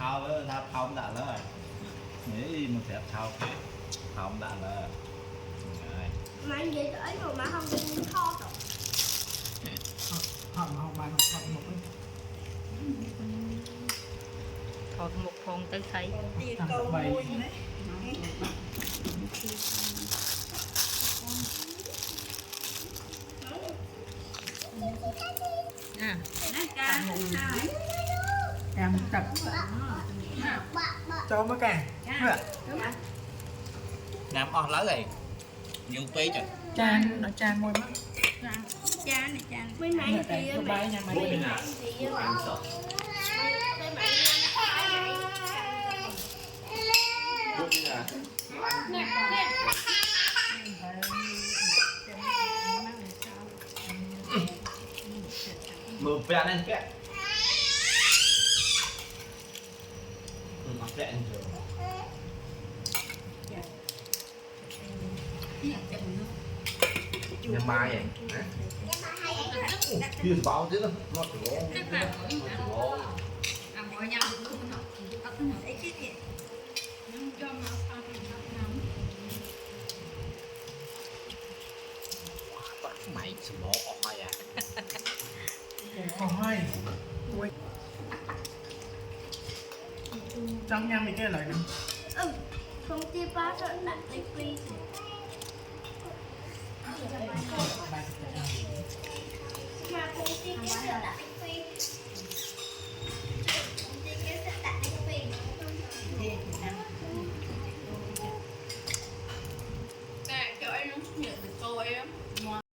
thao với thao đã rồi nghĩ mình sẽ thao đã rồi mà anh vậy tới rồi mà không đi kho rồi không bàn thọt một thọt một phần tới thấy câu mùi đấy em chặt cho mấy càng làm on lấy này nhiều phí rồi chan nó chan môi mắt cha này cha bên này thì bên này nhà máy bên nào em sợ mưa phen anh phen mặc phen rồi nhà mai vậy chuyên bảo chứ nó ngon mày small oi à oi ui trong nhà mình cái lời nè không chia ba rồi đặt lấy free mà không chia cái là